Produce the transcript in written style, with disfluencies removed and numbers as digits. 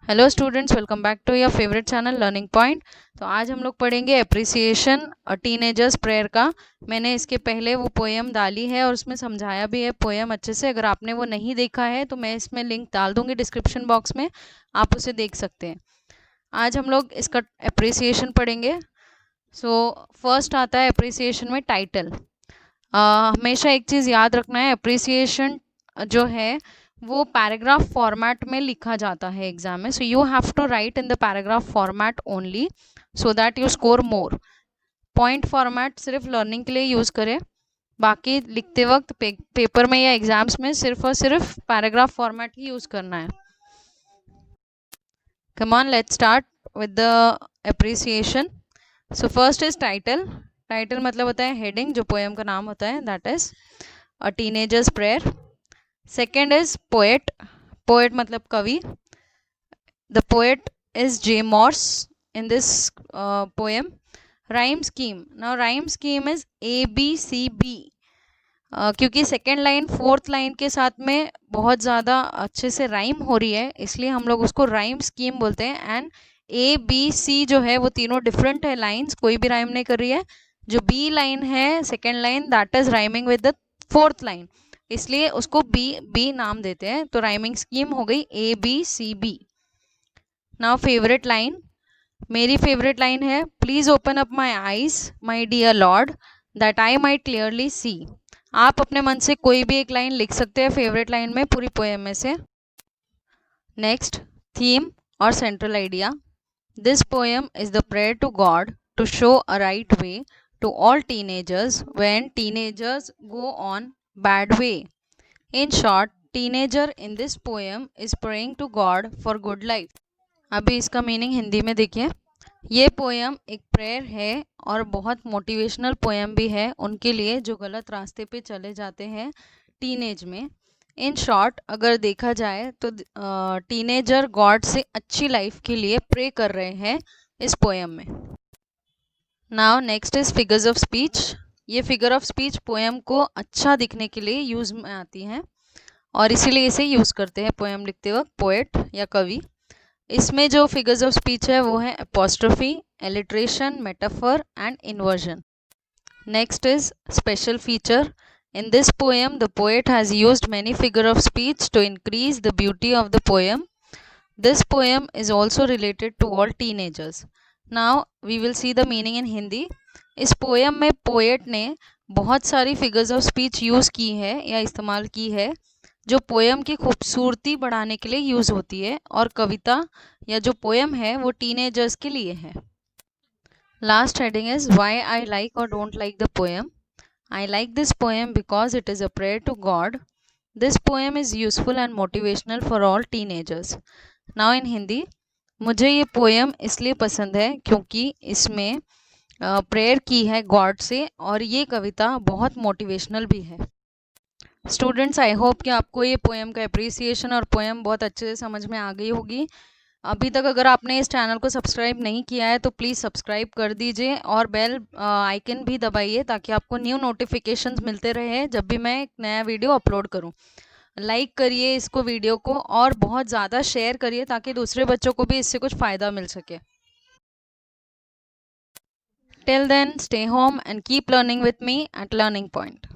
Hello students, welcome back to your favourite channel learning point. तो आज हम लोग पढ़ेंगे अप्रिसिएशन टीनेजर्स प्रेयर का। मैंने इसके पहले वो पोएम डाली है और उसमें समझाया भी है पोएम अच्छे से। अगर आपने वो नहीं देखा है तो मैं इसमें लिंक डाल दूंगी डिस्क्रिप्शन बॉक्स में, आप उसे देख सकते हैं। आज हम लोग इसका अप्रिसिएशन पढ़ेंगे। फर्स्ट आता है अप्रिसिएशन में टाइटल। हमेशा एक चीज़ याद रखना है, अप्रिसिएशन जो है वो पैराग्राफ फॉर्मेट में लिखा जाता है एग्जाम में। So you have to write in the paragraph format only so that you score more. Point format सिर्फ लर्निंग के लिए यूज़ करें, बाकी लिखते वक्त पेपर में या एग्जाम्स में सिर्फ और सिर्फ पैराग्राफ फॉर्मेट ही यूज़ करना है। Come on, let's start with the appreciation. So first is title. Title मतलब होता है हेडिंग, जो पोएम का नाम होता है, that is a teenagers prayer. Second is poet. Poet मतलब कवि। The poet is J Moore's in this poem. Rhyme scheme, now rhyme scheme is ABCB, क्योंकि सेकेंड लाइन फोर्थ लाइन के साथ में बहुत ज़्यादा अच्छे से राइम हो रही है, इसलिए हम लोग उसको राइम स्कीम बोलते हैं। एंड ABC जो है वो तीनों डिफरेंट है लाइन्स, कोई भी राइम नहीं कर रही है। जो B लाइन है, second line, that is rhyming with the fourth line, इसलिए उसको बी नाम देते हैं। तो राइमिंग स्कीम हो गई ABCB। नाउ फेवरेट लाइन, मेरी फेवरेट लाइन है, please open up my eyes my dear Lord that I my clearly see. आप अपने मन से कोई भी एक लाइन लिख सकते हैं फेवरेट लाइन में पूरी पोएम में से। नेक्स्ट, थीम और central idea. This poem is the prayer to God to show a right way to all teenagers when teenagers go on bad way. In short, teenager in this poem is praying to God for good life. अभी इसका meaning Hindi में देखिए। ये poem एक prayer है और बहुत motivational poem भी है उनके लिए जो गलत रास्ते पे चले जाते हैं टीनेज में। इन शॉर्ट, अगर देखा जाए तो टीनेजर गॉड से अच्छी लाइफ के लिए प्रे कर रहे हैं इस पोएम में। Now next is figures of speech. ये फिगर ऑफ स्पीच पोएम को अच्छा दिखने के लिए यूज में आती हैं और इसीलिए इसे यूज करते हैं पोएम लिखते वक्त पोएट या कवि। इसमें जो फिगर्स ऑफ स्पीच है वो है apostrophe, alliteration, metaphor and inversion. Next is special feature. In this poem the poet has used many figure of speech to increase the beauty of the poem. This poem is also related to all teenagers. Now we will see the meaning in Hindi. इस पोएम में poet ने बहुत सारी figures of speech use की है या इस्तेमाल की है जो पोएम की खूबसूरती बढ़ाने के लिए यूज़ होती है, और कविता या जो पोएम है वो टीनेजर्स के लिए है। Last heading is why I like और don't like the poem. I like this poem because it is a prayer to God. This poem is useful and motivational for all teenagers. Now in Hindi, मुझे ये poem इसलिए पसंद है क्योंकि इसमें prayer की है गॉड से और ये कविता बहुत मोटिवेशनल भी है। स्टूडेंट्स, आई होप कि आपको ये पोएम का अप्रिसिएशन और पोएम बहुत अच्छे से समझ में आ गई होगी। अभी तक अगर आपने इस चैनल को सब्सक्राइब नहीं किया है तो प्लीज़ सब्सक्राइब कर दीजिए और बेल आइकन भी दबाइए ताकि आपको न्यू नोटिफिकेशंस मिलते रहे जब भी मैं एक नया वीडियो अपलोड करूं। लाइक करिए इसको, वीडियो को, और बहुत ज़्यादा शेयर करिए ताकि दूसरे बच्चों को भी इससे कुछ फ़ायदा मिल सके। Till then, stay home and keep learning with me at learning point.